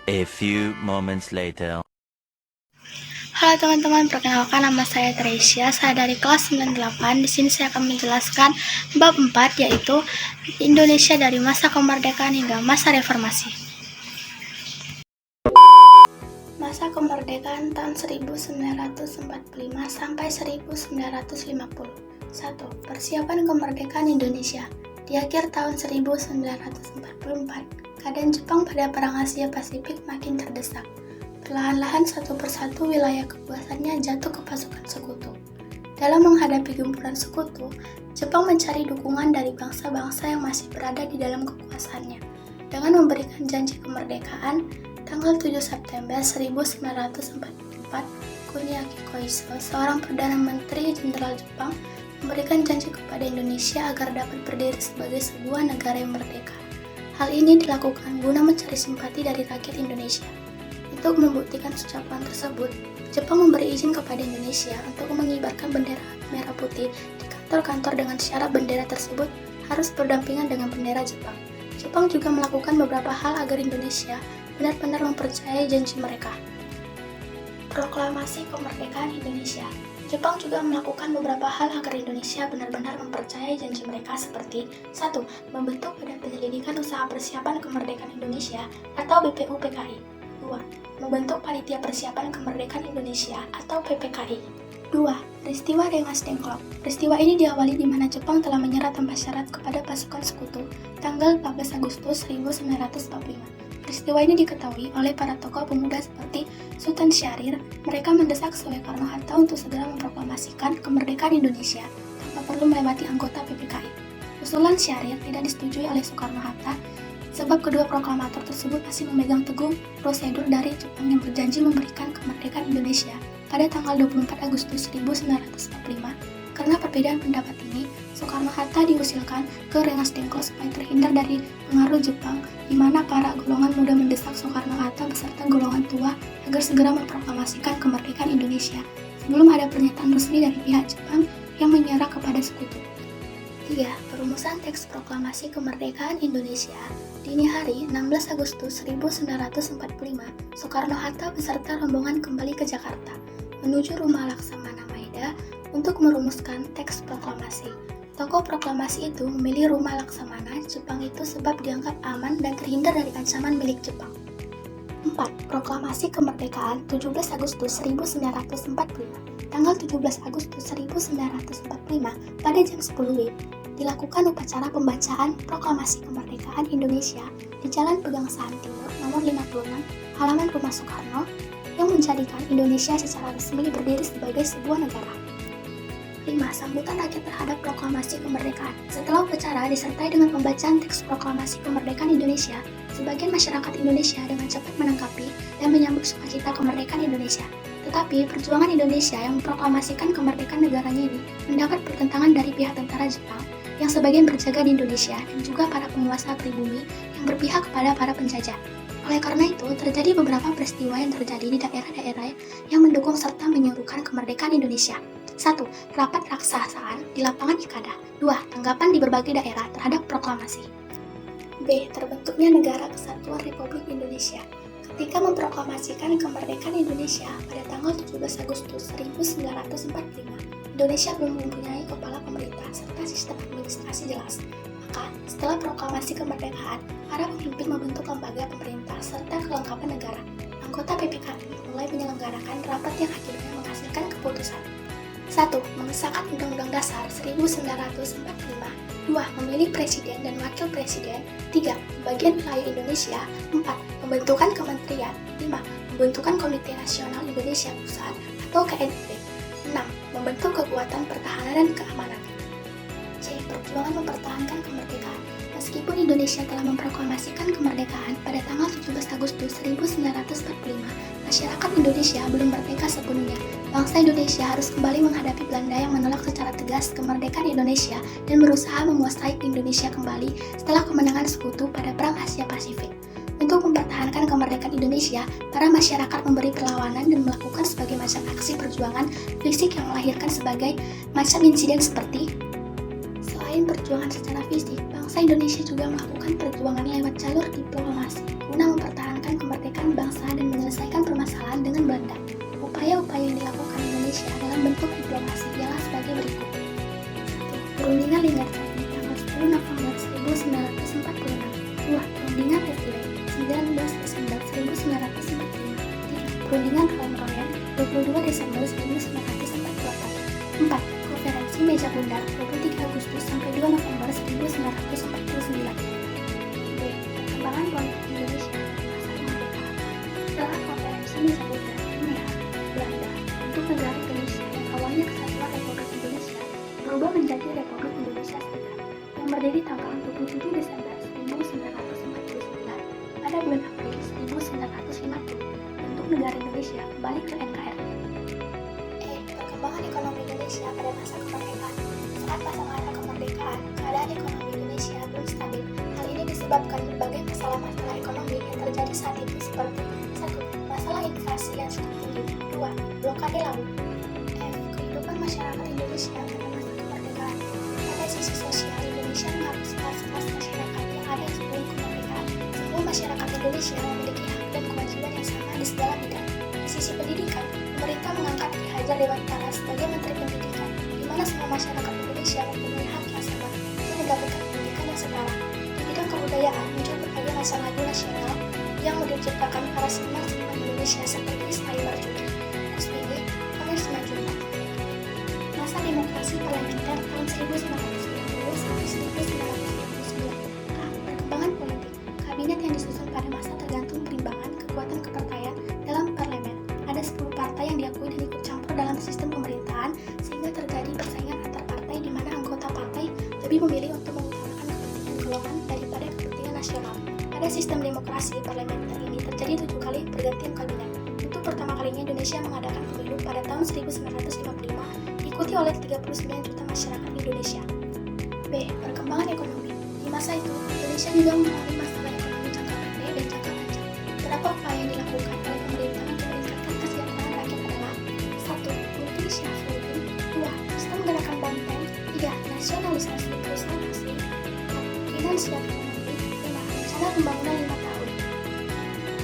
A few moments later. Halo teman-teman, perkenalkan nama saya Tresia, saya dari kelas 98. Di sini saya akan menjelaskan bab 4, yaitu Indonesia dari masa kemerdekaan hingga masa reformasi. Masa kemerdekaan tahun 1945 sampai 1950. 1. Persiapan kemerdekaan Indonesia. Di akhir tahun 1944, keadaan Jepang pada Perang Asia Pasifik makin terdesak. Perlahan-lahan satu persatu wilayah kekuasaannya jatuh ke pasukan sekutu. Dalam menghadapi gempuran sekutu, Jepang mencari dukungan dari bangsa-bangsa yang masih berada di dalam kekuasaannya. Dengan memberikan janji kemerdekaan, tanggal 7 September 1944, Kuniaki Koiso, seorang Perdana Menteri Jenderal Jepang, memberikan janji kepada Indonesia agar dapat berdiri sebagai sebuah negara yang merdeka. Hal ini dilakukan guna mencari simpati dari rakyat Indonesia. Untuk membuktikan ucapan tersebut, Jepang memberi izin kepada Indonesia untuk mengibarkan bendera merah putih di kantor-kantor dengan syarat bendera tersebut harus berdampingan dengan bendera Jepang. Jepang juga melakukan beberapa hal agar Indonesia benar-benar mempercayai janji mereka. Proklamasi Kemerdekaan Indonesia. Jepang juga melakukan beberapa hal agar Indonesia benar-benar mempercayai janji mereka seperti 1. Membentuk Badan Penyelidikan Usaha Persiapan Kemerdekaan Indonesia atau BPUPKI. 2. Membentuk Panitia Persiapan Kemerdekaan Indonesia atau PPKI. 2. Peristiwa Rengas Dengklok. Peristiwa ini diawali di mana Jepang telah menyerah tanpa syarat kepada pasukan sekutu tanggal 14 Agustus 1945. Peristiwa ini diketahui oleh para tokoh pemuda seperti Sultan Syahrir. Mereka mendesak Soekarno-Hatta untuk segera memproklamasikan kemerdekaan Indonesia tanpa perlu melewati anggota PPKI. Usulan Syahrir tidak disetujui oleh Soekarno-Hatta sebab kedua proklamator tersebut masih memegang teguh prosedur dari Jepang yang berjanji memberikan kemerdekaan Indonesia pada tanggal 24 Agustus 1945. Karena perbedaan pendapat ini, Soekarno-Hatta diusilkan ke Rengas Dengklok supaya terhindar dari pengaruh Jepang, di mana para golongan muda mendesak Soekarno-Hatta beserta golongan tua agar segera memproklamasikan kemerdekaan Indonesia sebelum ada pernyataan resmi dari pihak Jepang yang menyerah kepada sekutu. 3. Perumusan teks proklamasi kemerdekaan Indonesia. Dini hari 16 Agustus 1945, Soekarno-Hatta beserta rombongan kembali ke Jakarta menuju rumah Laksamana Maeda untuk merumuskan teks proklamasi. Tokoh proklamasi itu memilih rumah Laksamana Jepang itu sebab dianggap aman dan terhindar dari ancaman milik Jepang. 4. Proklamasi Kemerdekaan 17 Agustus 1945. Tanggal 17 Agustus 1945 pada jam 10 WIB dilakukan upacara pembacaan Proklamasi Kemerdekaan Indonesia di Jalan Pegangsaan Timur nomor 56, halaman rumah Soekarno, yang menjadikan Indonesia secara resmi berdiri sebagai sebuah negara. 5. Sambutan rakyat terhadap proklamasi kemerdekaan. Setelah upacara disertai dengan pembacaan teks proklamasi kemerdekaan Indonesia, sebagian masyarakat Indonesia dengan cepat menanggapi dan menyambut sukacita kemerdekaan Indonesia. Tetapi perjuangan Indonesia yang memproklamasikan kemerdekaan negaranya ini mendapat pertentangan dari pihak tentara Jepang yang sebagian berjaga di Indonesia dan juga para penguasa pribumi yang berpihak kepada para penjajah. Oleh karena itu, terjadi beberapa peristiwa yang terjadi di daerah-daerah yang mendukung serta menyuruhkan kemerdekaan Indonesia. 1. Rapat raksasaan di lapangan Ikada. 2. Tanggapan di berbagai daerah terhadap proklamasi. B. Terbentuknya Negara Kesatuan Republik Indonesia. Ketika memproklamasikan kemerdekaan Indonesia pada tanggal 17 Agustus 1945, Indonesia belum mempunyai kepala pemerintah serta sistem administrasi jelas. Maka, setelah proklamasi kemerdekaan, para pemimpin membentuk lembaga pemerintah serta kelengkapan negara. Anggota PPKI mulai menyelenggarakan rapat yang akhirnya menghasilkan keputusan. 1. Mengesahkan Undang-Undang Dasar 1945. 2. Memilih Presiden dan Wakil Presiden. 3. Pembagian wilayah Indonesia. 4. Pembentukan Kementerian. 5. Pembentukan Komite Nasional Indonesia Pusat atau KNP. 6. Membentuk Kekuatan Pertahanan dan Keamanan. C. Perjuangan mempertahankan kemerdekaan. Meskipun Indonesia telah memproklamasikan kemerdekaan pada tanggal 17 Agustus 1945, masyarakat Indonesia belum merdeka sepenuhnya. Bangsa Indonesia harus kembali menghadapi Belanda yang menolak secara tegas kemerdekaan Indonesia dan berusaha menguasai Indonesia kembali setelah kemenangan sekutu pada Perang Asia Pasifik. Untuk mempertahankan kemerdekaan Indonesia, para masyarakat memberi perlawanan dan melakukan sebagai macam aksi perjuangan fisik yang melahirkan sebagai macam insiden seperti: selain perjuangan secara fisik, bangsa Indonesia juga melakukan perjuangan lewat jalur diplomasi guna mempertahankan kemerdekaan mempersatukan bangsa dan menyelesaikan permasalahan dengan Belanda. Upaya-upaya yang dilakukan Indonesia dalam bentuk diplomasi ialah sebagai berikut. 1. Perundingan Linggarjati tanggal 10 November 1946. 2. Perundingan FTB 19 Desember 1945. 3. Perundingan Royan-Royan 22 Desember 1944. 4. Konferensi Meja Bundar 23 Agustus sampai 2 November 1949. B. Perkembangan politik Indonesia masa kemerdekaan. Setelah konferensi Meja Bundar Belanda untuk negara Indonesia yang awalnya Kesatuan Republik Indonesia berubah menjadi Republik Indonesia Serikat yang berdiri tanggal 27 Desember 1949 pada bulan April 1950 untuk negara Indonesia kembali ke NKRI. Perkembangan ekonomi Indonesia pada masa kemerdekaan. Saat masa-masa kemerdekaan, keadaan ekonomi Indonesia belum stabil. Hal ini disebabkan berbagai masalah-masalah ekonomi yang terjadi saat itu seperti 1. Masalah inflasi yang cukup tinggi. 2. Blokade laut. Kehidupan masyarakat Indonesia pada masa kemerdekaan. Pada sisi sosial, Indonesia mengakui kelas-kelas masyarakat yang ada sebelum kemerdekaan. Semua masyarakat Indonesia memiliki hak dan kewajiban yang sama di segala bidang. Di sisi pendidikan, pemerintah mengangkat Ki Hajar Dewantara sebagai Menteri Pendidikan, di mana semua masyarakat Indonesia mempunyai hak yang sama untuk mendapatkan pendidikan yang setara. Di bidang kebudayaan, muncul berbagai macam lagu nasional yang diciptakan para seniman-seniman Indonesia seperti Ismail Marzuki, SBY, Ernest Manjunta. Masa demokrasi parlementer tahun 1990 sampai 1999. Perkembangan politik. Kabinet yang disusun pada masa tergantung perimbangan kekuatan kepartaian dalam parlemen. Ada 10 partai yang diakui dan ikut campur dalam sistem pemerintahan sehingga terjadi persaingan antar partai di mana anggota partai lebih memilih untuk mengutamakan kepentingan golongan daripada kepentingan nasional. Pada sistem demokrasi parlementer ini terjadi 7 kali pergantian kabinet. Untuk pertama kalinya Indonesia mengadakan pemilu pada tahun 1955 diikuti oleh 39 juta masyarakat Indonesia. B. Perkembangan ekonomi. Di masa itu, Indonesia juga mengalami masalah ekonomi jangka pendek dan jangka panjang. Beberapa upaya yang dilakukan oleh pemerintah untuk meningkatkan kesejahteraan rakyat adalah 1. Multi-shareholding. 2. Sistem gerakan banteng. 3. Nasionalisasi perusahaan asing. 4. Finansial ekonomi. 5. Rencana pembangunan 5 tahun.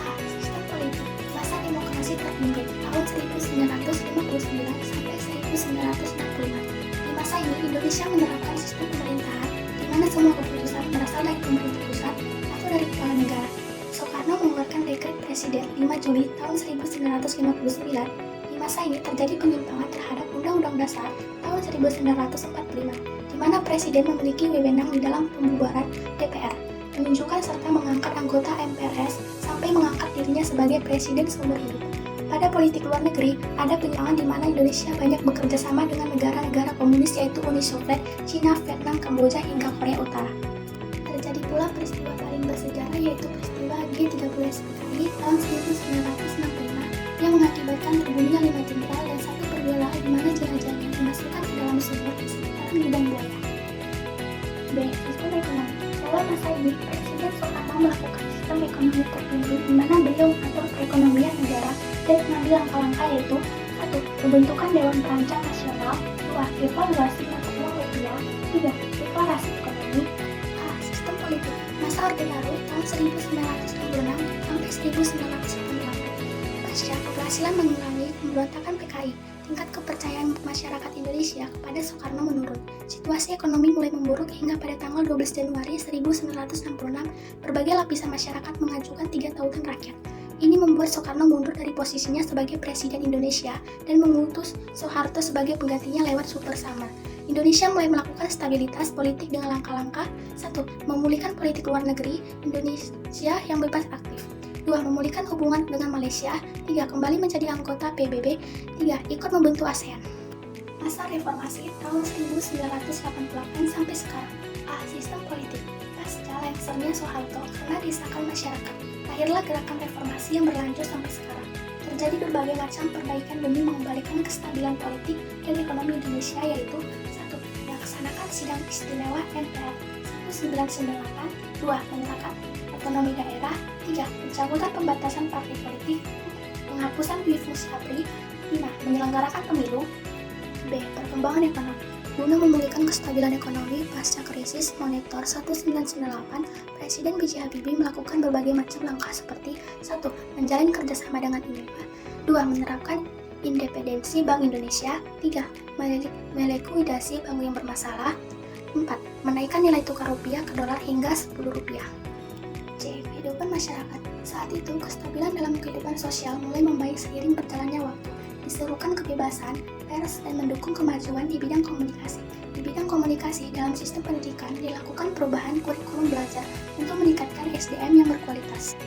A. Sistem politik. Masa demokrasi terpimpin tahun 1959 sampai 1965. Di masa ini Indonesia menerapkan sistem pemerintahan di mana semua keputusan berasal dari pemerintah pusat atau dari kepala negara. Soekarno mengeluarkan dekret Presiden 5 Juli tahun 1959. Di masa ini terjadi penyimpangan terhadap Undang-Undang Dasar tahun 1945, di mana Presiden memiliki wewenang di dalam pembubaran DPR, menunjukkan serta mengangkat anggota MPRS sampai mengangkat dirinya sebagai Presiden seumur hidup. Pada politik luar negeri, ada penyimpangan di mana Indonesia banyak bekerja sama dengan negara-negara komunis yaitu Uni Soviet, Cina, Vietnam, Kamboja, hingga Korea Utara. Terjadi pula peristiwa paling bersejarah yaitu peristiwa G30 SPKI tahun 1965 yang mengakibatkan terbunuhnya 5 jenderal dan 1 perwira di mana jenazahnya dimasukkan ke dalam sumur di sekitaran Lubang Buaya. B. Sistem ekonomi. Dalam masa ini, Presiden Soekarno melakukan sistem ekonomi terpimpin di mana beliau mengatur perekonomian negara dan mengambil langkah-langkah yaitu 1. Pembentukan Dewan Perancang Nasional. 2. Evaluasi mata uang rupiah. 3. Deklarasi ekonomi. A. Sistem politik. Masa Orde Baru tahun 1966 sampai 1998. Pasca keberhasilan mengurangi pemberontakan PKI, tingkat kepercayaan masyarakat Indonesia kepada Soekarno menurun. Situasi ekonomi mulai memburuk hingga pada tanggal 12 Januari 1966, berbagai lapisan masyarakat mengajukan 3 tautan rakyat. Ini membuat Soekarno mundur dari posisinya sebagai Presiden Indonesia dan mengutus Soeharto sebagai penggantinya lewat Super Summer. Indonesia mulai melakukan stabilitas politik dengan langkah-langkah 1. Memulihkan politik luar negeri Indonesia yang bebas aktif. 2. Memulihkan hubungan dengan Malaysia. 3. Kembali menjadi anggota PBB. 3. Ikut membentuk ASEAN. Masa reformasi tahun 1988 sampai sekarang. A. Sistem politik. Pasca lengsernya Soeharto karena disahkan masyarakat, lahirlah gerakan reformasi yang berlanjut sampai sekarang. Terjadi berbagai macam perbaikan demi mengembalikan kestabilan politik dan ekonomi Indonesia yaitu 1. Melaksanakan sidang istimewa MPR 1998. 2. Menetapkan otonomi daerah. 3. Pencabutan pembatasan partai politik. 4. Penghapusan duifungsi ABRI. 5. Menyelenggarakan pemilu. B. Perkembangan ekonomi. Guna memulihkan kestabilan ekonomi pasca krisis moneter 1998, Presiden B.J. Habibie melakukan berbagai macam langkah seperti 1. Menjalin kerjasama dengan IMF, 2. Menerapkan independensi Bank Indonesia, 3. Melikuidasi bank yang bermasalah, 4. Menaikkan nilai tukar rupiah ke dolar hingga Rp10. C. Kehidupan masyarakat. Saat itu, kestabilan dalam kehidupan sosial mulai membaik seiring berjalannya waktu. Diserukan kebebasan pers dan mendukung kemajuan di bidang komunikasi. Di bidang komunikasi, dalam sistem pendidikan dilakukan perubahan kurikulum belajar untuk meningkatkan SDM yang berkualitas.